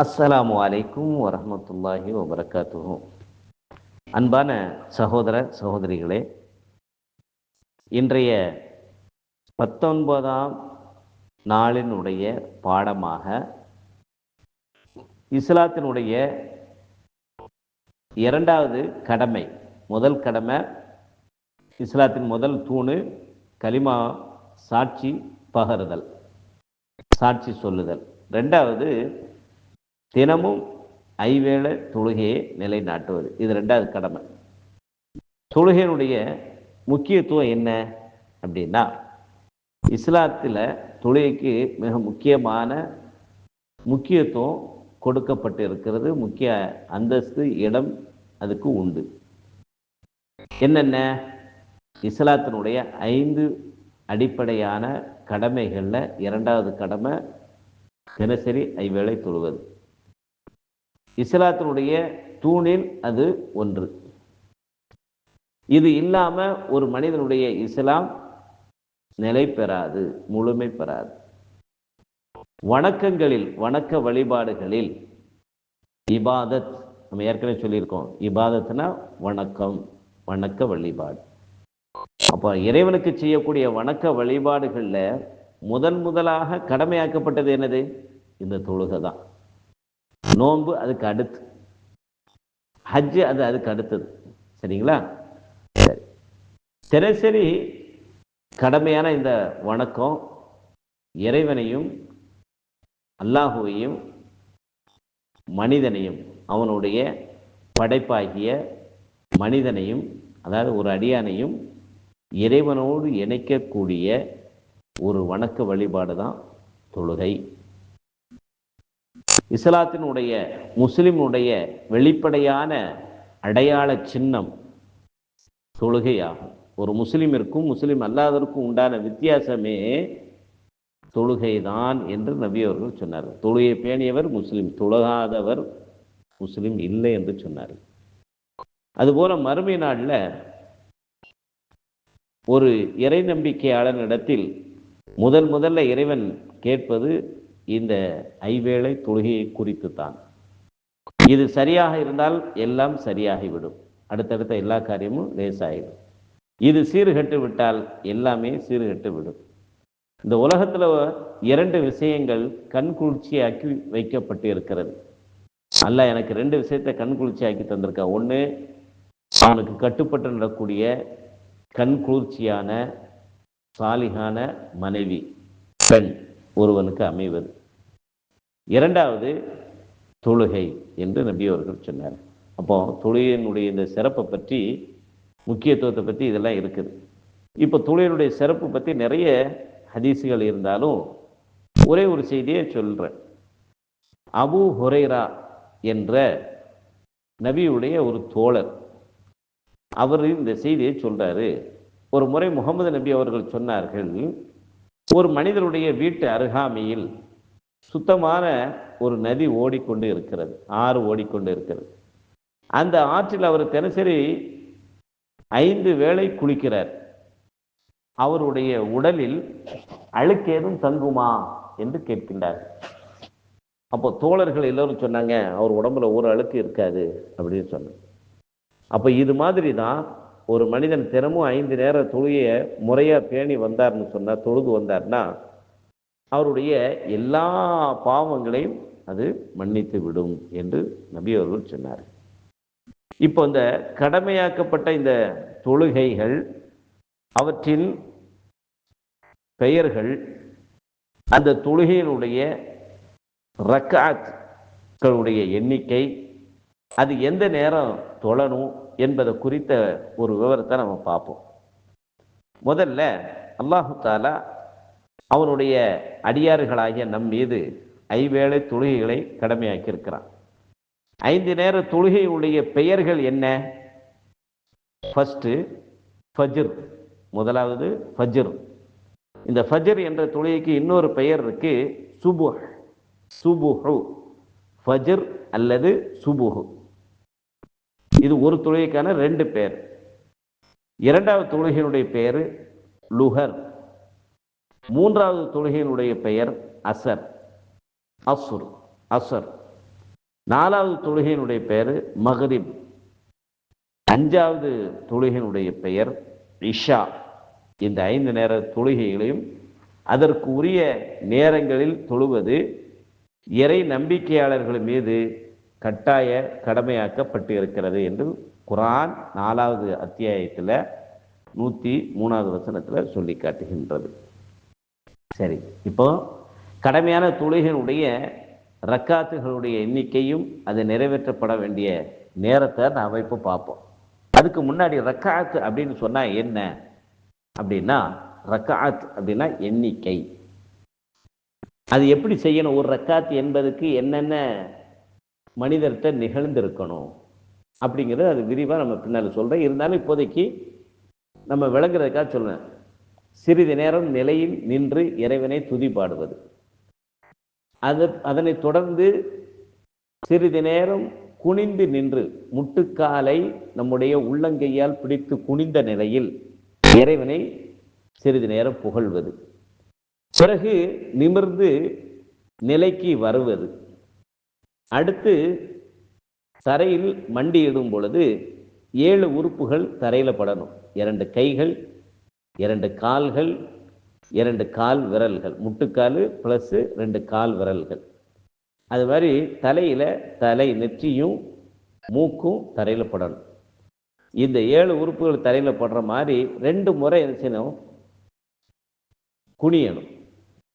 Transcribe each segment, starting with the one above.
அஸ்ஸலாமு அலைக்கும் வரஹ்மத்துல்லாஹி வபரகாத்துஹு. அன்பான சகோதர சகோதரிகளே, இன்றைய 19ஆம் நாளினுடைய பாடமாக இஸ்லாத்தினுடைய இரண்டாவது கடமை. முதல் கடமை, இஸ்லாத்தின் முதல் தூணு கலிமா, சாட்சி பகருதல், சாட்சி சொல்லுதல். ரெண்டாவது, தினமும் ஐவேளை தொழுகையை நிலைநாட்டுவது. இது ரெண்டாவது கடமை. தொழுகையினுடைய முக்கியத்துவம் என்ன அப்படின்னா, இஸ்லாத்தில் தொழுகைக்கு மிக முக்கியமான முக்கியத்துவம் கொடுக்கப்பட்டு இருக்கிறது. முக்கிய அந்தஸ்து, இடம் அதுக்கு உண்டு. என்னென்ன? இஸ்லாத்தினுடைய 5 அடிப்படையான கடமைகளில் இரண்டாவது கடமை தினசரி ஐவேளை தொழுவது. இஸ்லாத்தினுடைய தூணில் அது ஒன்று. இது இல்லாம ஒரு மனிதனுடைய இஸ்லாம் நிலை பெறாது, முழுமை பெறாது. வணக்கங்களில், வணக்க வழிபாடுகளில் இபாதத், நம்ம ஏற்கனவே சொல்லியிருக்கோம், இபாதத்னா வணக்கம், வணக்க வழிபாடு. அப்போ இறைவனுக்கு செய்யக்கூடிய வணக்க வழிபாடுகளில் முதலாக கடமையாக்கப்பட்டது என்னது? இந்த தொழுகை தான். நோன்பு அதுக்கு அடுத்து, ஹஜ்ஜு அதுக்கு அடுத்தது. சரிங்களா? சரி. தினசரி கடமையான இந்த வணக்கம் இறைவனையும் அல்லாஹுவையும் மனிதனையும், அவனுடைய படைப்பாகிய மனிதனையும், அதாவது ஒரு அடியானையும் இறைவனோடு இணைக்கக்கூடிய ஒரு வணக்க வழிபாடு தான் தொழுகை. இஸ்லாத்தினுடைய, முஸ்லிமுடைய வெளிப்படையான அடையாள சின்னம் தொழுகையாகும். ஒரு முஸ்லிமிற்கும் முஸ்லிம் அல்லாதவருக்கும் உண்டான வித்தியாசமே தொழுகைதான் என்று நபி அவர்கள் சொன்னார்கள். தொழுகை பேணியவர் முஸ்லிம், தொழுகாதவர் முஸ்லிம் இல்லை என்று சொன்னார்கள். அதுபோல மறுமை நாளில் ஒரு இறை நம்பிக்கையாளனிடத்தில் முதல்ல இறைவன் கேட்பது இந்த ஐவேளை தொழுகையை குறித்து தான். இது சரியாக இருந்தால் எல்லாம் சரியாகிவிடும், அடுத்தடுத்த எல்லா காரியமும் லேசாகிடும். இது சீர்கட்டு விட்டால் எல்லாமே சீர்கட்டு விடும். இந்த உலகத்தில் 2 விஷயங்கள் கண்குளிர்ச்சியாக்கி வைக்கப்பட்டு இருக்கிறது. அல்லாஹ் எனக்கு 2 விஷயத்தை கண்குளிர்ச்சியாக்கி தந்திருக்கா. ஒன்று, அவனுக்கு கட்டுப்பட்டு நடக்கூடிய கண்குளிர்ச்சியான சாலிகான மனைவி, பெண் ஒருவனுக்கு அமைவது. இரண்டாவது, தொழுகை என்று நபி அவர்கள் சொன்னார். அப்போ தொழுகையினுடைய இந்த சிறப்பை பற்றி, முக்கியத்துவத்தை பற்றி இதெல்லாம் இருக்குது. இப்போ தொழுகையினுடைய சிறப்பு பற்றி நிறைய ஹதீஸுகள் இருந்தாலும் ஒரே ஒரு செய்தியை சொல்கிறேன். அபூ ஹுரைரா என்ற நபியுடைய ஒரு தோழர், அவர் இந்த செய்தியை சொல்றாரு. ஒரு முறை முகமது நபி அவர்கள் சொன்னார்கள், ஒரு மனிதனுடைய வீட்டு அருகாமையில் சுத்தமான ஒரு நதி ஓடிக்கொண்டு இருக்கிறது, ஆறு ஓடிக்கொண்டு இருக்கிறது. அந்த ஆற்றில் அவர் தினசரி 5 வேளை குளிக்கிறார். அவருடைய உடலில் அழுக்கேதும் தங்குமா என்று கேட்கின்றார். அப்போ தோழர்கள் எல்லோரும் சொன்னாங்க, அவர் உடம்புல ஒரு அழுக்கு இருக்காது அப்படின்னு சொன்னாங்க. அப்போ இது மாதிரி தான் ஒரு மனிதன் தினமும் 5 நேர தொழுகையை முறையாக பேணி வந்தார்னு சொன்னார், தொழுது வந்தார்னா அவருடைய எல்லா பாவங்களையும் அது மன்னித்து விடும் என்று நபி அவர்கள் சொன்னார். இப்போ இந்த கடமையாக்கப்பட்ட இந்த தொழுகைகள், அவற்றின் பெயர்கள், அந்த தொழுகையினுடைய ரக்காத்களுடைய எண்ணிக்கை, அது எந்த நேரம் தொழணும் என்பதை குறித்த ஒரு விவரத்தை நம்ம பார்ப்போம். முதல்ல அல்லாஹு தாலா அவனுடைய அடியார்களாகிய நம் மீது 5 வேளை தொழுகைகளை கடமையாக்கி இருக்கிறான். 5 நேர தொழுகையுடைய பெயர்கள் என்ன? ஃபர்ஸ்ட் ஃபஜ்ர், முதலாவது ஃபஜ்ர். இந்த ஃபஜ்ர் என்ற தொழுகைக்கு இன்னொரு பெயர் இருக்கு, சுபுஹ். சுபுஹு, ஃபஜ்ர் அல்லது சுபுஹு. இது ஒரு தொழுகைக்கான 2 பெயர். இரண்டாவது தொழுகையினுடைய பெயர் லுஹர். மூன்றாவது தொழுகையினுடைய பெயர் அசர், அசுர், அசர். 4வது தொழுகையினுடைய பெயர் மக்ரிப். 5வது தொழுகையினுடைய பெயர் இஷா. இந்த 5 நேர தொழுகைகளையும் அதற்கு உரிய நேரங்களில் தொழுவது இறை நம்பிக்கையாளர்கள் மீது கட்டாய கடமையாக்கப்பட்டு இருக்கிறது என்று குர்ஆன் 4வது அத்தியாயத்தில் 103வது வசனத்தில் சொல்லி காட்டுகின்றது. சரி, இப்போ கடமையான தொழுகையினுடைய ரக்காத்துகளுடைய எண்ணிக்கையும் அது நிறைவேற்றப்பட வேண்டிய நேரத்தை நாம் இப்போ பார்ப்போம். அதுக்கு முன்னாடி ரக்காத் அப்படின்னு சொன்னா என்ன அப்படின்னா, ரக்காத் அப்படின்னா எண்ணிக்கை. அது எப்படி செய்யணும், ஒரு ரக்காத் என்பதுக்கு என்னென்ன மனிதர்கிட்ட நிகழ்ந்திருக்கணும் அப்படிங்கிறது அது விரிவாக நம்ம பின்னால் சொல்கிறேன். இருந்தாலும் இப்போதைக்கு நம்ம விளங்குறதுக்காக சொல்றேன். சிறிது நேரம் நிலையில் நின்று இறைவனை துதி பாடுவது, அதனை தொடர்ந்து சிறிது நேரம் குனிந்து நின்று முட்டுக்காலை நம்முடைய உள்ளங்கையால் பிடித்து குனிந்த நிலையில் இறைவனை சிறிது நேரம் புகழ்வது, பிறகு நிமிர்ந்து நிலைக்கு வருவது, அடுத்து தரையில் மண்டியிடும் பொழுது 7 உறுப்புகள் தரையில் படணும். 2 கைகள், 2 கால்கள், 2 கால் விரல்கள், முட்டுக்கால் ப்ளஸ் 2 கால் விரல்கள். அது மாதிரி தலையில் தலை நெற்றியும் மூக்கும் தரையில் படணும். இந்த 7 உறுப்புகள் தரையில் படுற மாதிரி 2 முறை என்ன செய்யணும், குனியணும்,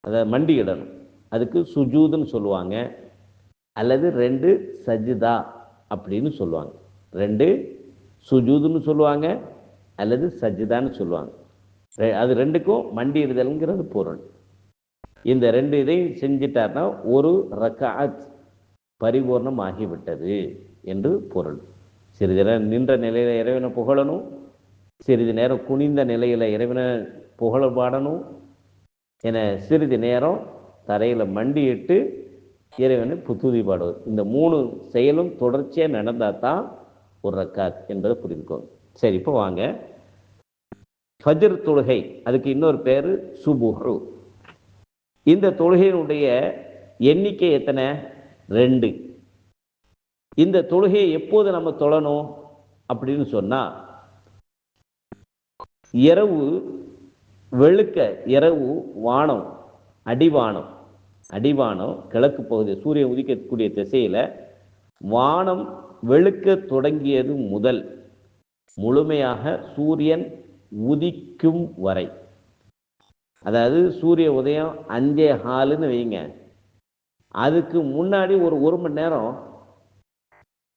அதை மண்டியிடணும். அதுக்கு சுஜூதுன்னு சொல்லுவாங்க, அல்லது 2 சஜிதா அப்படின்னு சொல்லுவாங்க. 2 சுஜூதுன்னு சொல்லுவாங்க, அல்லது சஜிதான்னு சொல்லுவாங்க. அது 2க்கும் மண்டியிடுதல்ங்கிறது பொருள். இந்த 2 இதையும் செஞ்சிட்டார்னா ஒரு ரக்காத் பரிபூர்ணம் ஆகிவிட்டது என்று பொருள். சிறிது நேரம் நின்ற நிலையில் இறைவனை புகழணும், சிறிது நேரம் குனிந்த நிலையில் இறைவனை புகழ பாடணும், என சிறிது நேரம் தரையில் மண்டியிட்டு இறைவனை துதி பாடுவது. இந்த 3 செயலும் தொடர்ச்சியாக நடந்தால் தான் ஒரு ரக்காத் என்பதை புரிந்துக்கோங்க. சரி, இப்போ வாங்க. ஃபஜ்ர் தொழுகை, அதுக்கு இன்னொரு பேர் சுபுஹு. இந்த தொழுகையினுடைய எண்ணிக்கை எத்தனை? 2. இந்த தொழுகையை எப்போது நம்ம தொழணும் அப்படின்னு சொன்னா, இரவு வெளுக்க, இரவு வானம் அடிவானம் கிழக்கு பகுதி சூரியன் உதிக்கக்கூடிய திசையில வானம் வெளுக்க தொடங்கியது முதல் முழுமையாக சூரியன் உதிக்கும் வரை, அதாவது சூரிய உதயம் 5:15 வைங்க, அதுக்கு முன்னாடி ஒரு மணி நேரம்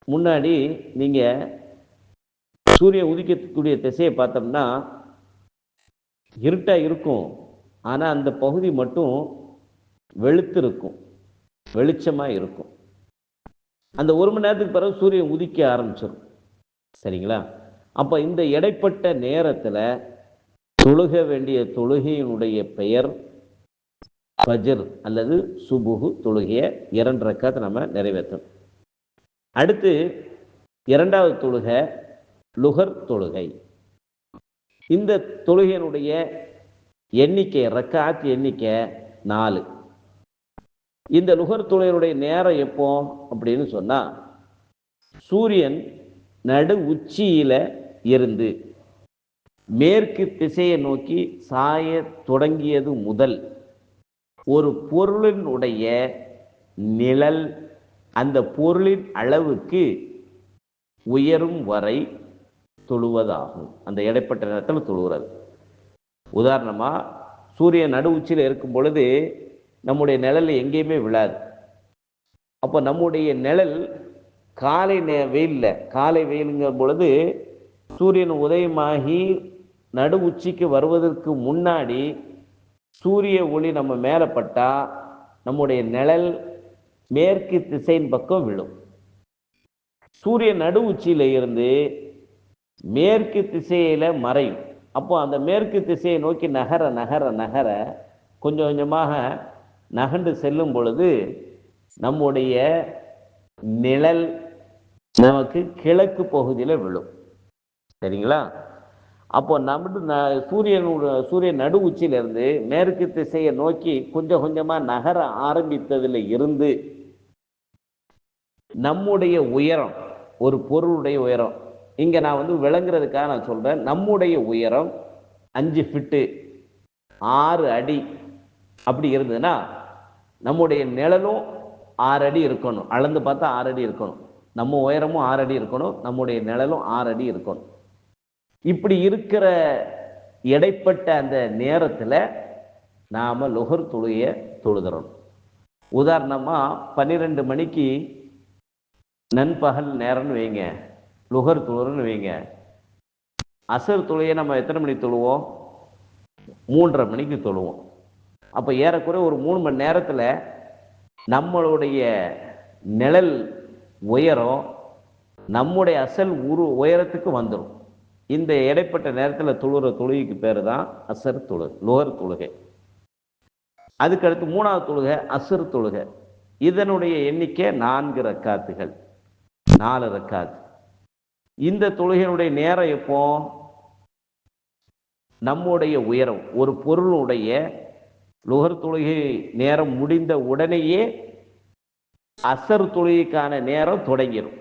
முன்னாடி நீங்க சூரியன் உதிக்கக்கூடிய திசையை பார்த்தோம்னா இருட்டா இருக்கும், ஆனா அந்த பகுதி மட்டும் வெளுத்து இருக்கும், வெளிச்சமா இருக்கும். அந்த 1 மணி நேரத்துக்கு பிறகு சூரியன் உதிக்க ஆரம்பிச்சிடும். சரிங்களா? அப்ப இந்த இடைப்பட்ட நேரத்துல தொழுக வேண்டிய தொழுகையினுடைய பெயர் ஃபஜ்ர் அல்லது சுபுஹு தொழுகைய 2 ரக்காத் நம்ம நிறைவேற்றணும். அடுத்து 2வது தொழுகை லுஹர் தொழுகை. இந்த தொழுகையினுடைய எண்ணிக்கை, ரக்காத் எண்ணிக்கை 4. இந்த லுஹர் தொழுகையினுடைய நேரம் எப்போ அப்படின்னு சொன்னா, சூரியன் நடு உச்சியில இருந்து மேற்கு திசையை நோக்கி சாய தொடங்கியது முதல் ஒரு பொருளினுடைய நிழல் அந்த பொருளின் அளவுக்கு உயரும் வரை தொழுவதாகும். அந்த இடைப்பட்ட நேரத்தில் தொழுகிறது. உதாரணமா, சூரியன் நடு உச்சியில் இருக்கும் பொழுது நம்முடைய நிழல் எங்கேயுமே விழாது. அப்போ நம்முடைய நிழல் காலை வெயிலுங்கிற பொழுது சூரியன் உதயமாகி நடு உச்சிக்கு வருவதற்கு முன்னாடி சூரிய ஒளி நம்ம மேலே பட்டா நம்முடைய நிழல் மேற்கு திசையின் பக்கம் விழும். சூரியன் நடு உச்சியில இருந்து மேற்கு திசையில மறையும். அப்போ அந்த மேற்கு திசையை நோக்கி நகர நகர நகர கொஞ்சம் கொஞ்சமாக நகர்ந்து செல்லும் பொழுது நம்முடைய நிழல் நமக்கு கிழக்கு பகுதியில் விழும். சரிங்களா? அப்போ சூரியன் நடு உச்சியிலிருந்து மேற்கு திசையை நோக்கி கொஞ்சம் கொஞ்சமா நகர ஆரம்பித்ததுல இருந்து நம்முடைய உயரம், ஒரு பொருளுடைய உயரம், இங்க நான் விளங்குறதுக்காக நான் சொல்றேன், நம்முடைய உயரம் 5 ஃபீட்டு 6 அடி அப்படி இருந்ததுன்னா நம்முடைய நிழலும் 6 அடி இருக்கணும். அளந்து பார்த்தா 6 அடி இருக்கணும். நம்ம உயரமும் 6 அடி இருக்கணும், நம்முடைய நிழலும் 6 அடி இருக்கணும். இப்படி இருக்கிற இடைப்பட்ட அந்த நேரத்தில் நாம லுஹர் தொழுகையை தொழுகிறோம். உதாரணமா 12 மணிக்கு நண்பகல் நேரம்னு வைங்க, லுஹர் தொழுறன்னு வைங்க. அசர் தொழுகையை நம்ம எத்தனை மணிக்கு தொழுவோம்? 3:30 மணிக்கு தொழுவோம். அப்போ ஏறக்குறைய ஒரு 3 மணி நேரத்தில் நம்மளுடைய நிழல் உயரம் நம்முடைய அசல் உயரத்துக்கு வந்துடும். இந்த இடைப்பட்ட நேரத்தில் தொழுகிற தொழுகைக்கு பேர் தான் அசர் தொழுகை, லுஹர் தொழுகை. அதுக்கடுத்து 3வது தொழுகை அசர் தொழுகை. இதனுடைய எண்ணிக்கை 4 ரக்காத்துகள், 4 ரக்காத். இந்த தொழுகையினுடைய நேரம் எப்போ? நம்முடைய உயரம், ஒரு பொருளுடைய லுஹர் தொழுகை நேரம் முடிந்த உடனேயே அசர் தொழுகைக்கான நேரம் தொடங்கிடும்.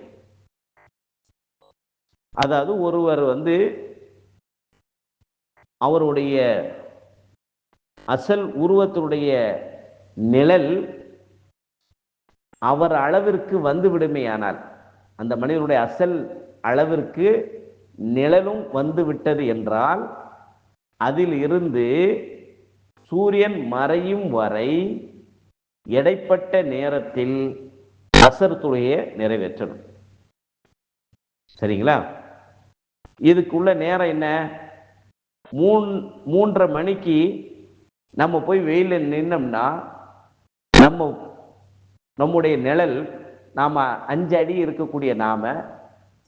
அதாவது ஒருவர் அவருடைய அசல் உருவத்தினுடைய நிழல் அவர் அளவிற்கு வந்து விடுமையானால், அந்த மனிதனுடைய அசல் அளவிற்கு நிழலும் வந்து விட்டது என்றால், அதில் இருந்து சூரியன் மறையும் வரை இடைப்பட்ட நேரத்தில் அசர் தொழுகையை நிறைவேற்றணும். சரிங்களா? இதுக்குள்ள நேரம் என்ன? 3:30 மணிக்கு நம்ம போய் வெயிலில் நின்னோம்னா நம்முடைய நிழல், நாம 5 அடி இருக்கக்கூடிய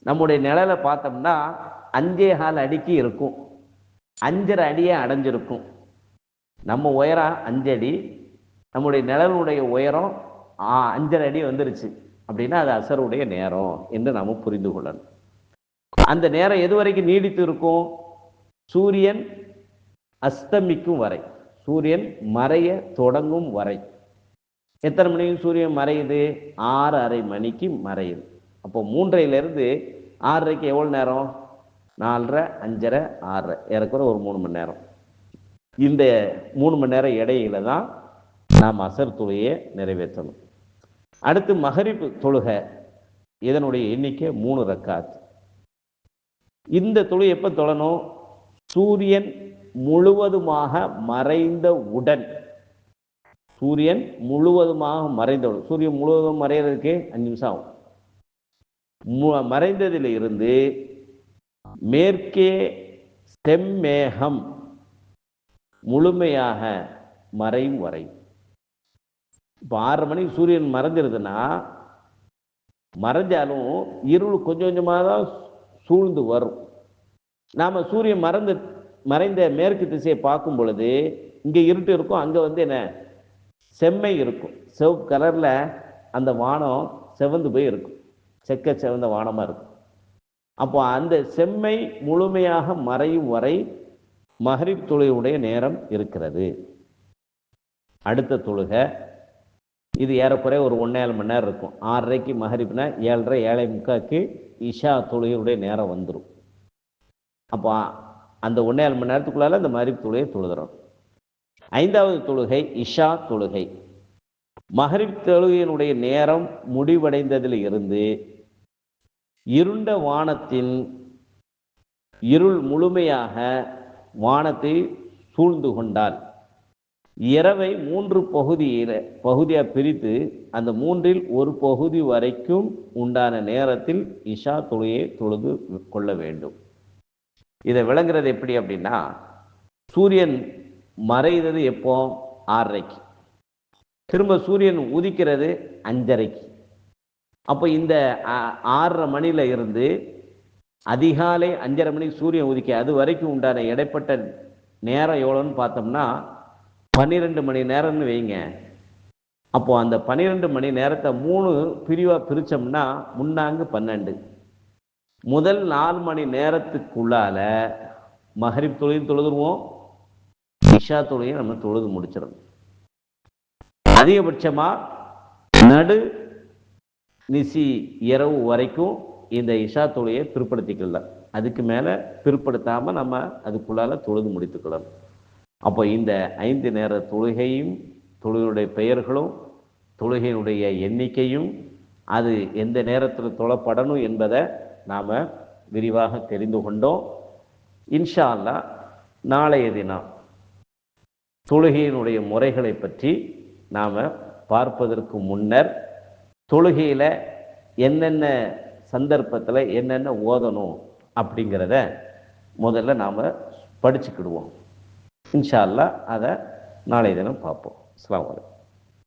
நம்முடைய நிழலை பார்த்தோம்னா 5.25 அடிக்கு இருக்கும், 5.5 அடியே அடைஞ்சிருக்கும். நம்ம உயரம் 5 அடி, நம்முடைய நிழலுடைய உயரம் 5.5 அடி வந்துருச்சு அப்படின்னா அது அசருடைய நேரம் என்று நாம் புரிந்து கொள்ளணும். அந்த நேரம் எது வரைக்கும் நீடித்து இருக்கும்? சூரியன் அஸ்தமிக்கும் வரை, சூரியன் மறைய தொடங்கும் வரை. எத்தனை மணிக்கு சூரியன் மறையுது? 6:30 மணிக்கு மறையுது. அப்போ 3:30லிருந்து 6:30க்கு எவ்வளோ நேரம்? 4:30, 5:30, 6:30, ஏறக்குறைய ஒரு 3 மணி நேரம். இந்த 3 மணி நேரம் இடையில தான் நாம் அசர் தொழுகையை நிறைவேற்றணும். அடுத்து மகரிப் தொழுகை, இதனுடைய எண்ணிக்கை 3 ரக்காத். இந்த தொழுகை எப்போ தொழணும்? சூரியன் முழுவதுமாக மறைந்தவுடன். சூரியன் முழுவதுமாக மறைந்தவுடன், சூரியன் முழுவதும் மறைகிறதுக்கு 5 நிமிஷம் ஆகும். மறைந்ததில் இருந்து மேற்கே செம்மேகம் முழுமையாக மறையும் வரை. இப்போ 6:30 மணிக்கு சூரியன் மறைஞ்சிருதுன்னா, மறைஞ்சாலும் இருள் கொஞ்சம் கொஞ்சமாக தான் சூழ்ந்து வரும். நாம் சூரியன் மறைந்த மேற்கு திசையை பார்க்கும் பொழுது இங்கே இருட்டு இருக்கும், அங்கே என்ன செம்மை இருக்கும், சிவப்பு கலரில் அந்த வானம் செவந்து போய் இருக்கும், செக்க செவந்த வானமாக இருக்கும். அப்போ அந்த செம்மை முழுமையாக மறையும் வரை மகரிப் தொழுகையுடைய நேரம் இருக்கிறது. அடுத்த தொழுகை இது ஏறக்குறைய ஒரு 1.25 மணி நேரம் இருக்கும். 6:30க்கு மகரிப்னா 7:30, 7:45க்கு இஷா தொழுகையுடைய நேரம் வந்துடும். அப்போ அந்த 1.25 மணி நேரத்துக்குள்ளால அந்த மகரிப் தொழுகையை தொழுகிறோம். 5வது தொழுகை இஷா தொழுகை. மகரிப் தொழுகையினுடைய நேரம் முடிவடைந்ததில் இருந்து இருண்ட வானத்தில் இருள் முழுமையாக வானத்தை சூழ்ந்து கொண்டால், இரவை 3 பகுதியாக பிரித்து அந்த 3இல் ஒரு பகுதி வரைக்கும் உண்டான நேரத்தில் இஷா தொழுகையை தொழுது கொள்ள வேண்டும். இதை விளங்குறது எப்படி அப்படின்னா, சூரியன் மறைகிறது எப்போ? 6:30க்கு. திரும்ப சூரியன் உதிக்கிறது 5:30க்கு. அப்போ இந்த 6:30 மணியில இருந்து அதிகாலை 5:30 மணிக்கு சூரியன் உதிக்க அது வரைக்கும் உண்டான இடைப்பட்ட நேரம் எவ்வளோன்னு பார்த்தோம்னா 12 மணி நேரம்னு வைங்க. அப்போ அந்த 12 மணி நேரத்தை 3 பிரிவாக பிரித்தோம்னா 12. முதல் 4 மணி நேரத்துக்குள்ளால மகரிப் தொழுகையும் தொழுதுருவோம், இஷா தொழுகையும் நம்ம தொழுது முடிச்சிடணும். அதிகபட்சமாக நிசி இரவு வரைக்கும் இந்த இஷா தொழுகையை பிற்படுத்திக்கலாம். அதுக்கு மேலே பிற்படுத்தாமல் நம்ம அதுக்குள்ளால தொழுது முடித்துக்கலாம். அப்போ இந்த 5 நேர தொழுகையும், தொழுகையுடைய பெயர்களும், தொழுகையினுடைய எண்ணிக்கையும், அது எந்த நேரத்தில் தொழப்படணும் என்பதை நாம் விரிவாக தெரிந்து கொண்டோம். இன்ஷா அல்லாஹ் நாளைய தினம் தொழுகையினுடைய முறைகளை பற்றி நாம் பார்ப்பதற்கு முன்னர், தொழுகையில் என்னென்ன சந்தர்ப்பத்தில் என்னென்ன ஓதணும் அப்படிங்கிறத முதல்ல நாம் படிச்சுக்கிடுவோம். இன்ஷா அல்லாஹ் அதை நாளைய தினம் பார்ப்போம். அஸ்ஸலாமு அலைக்கும்.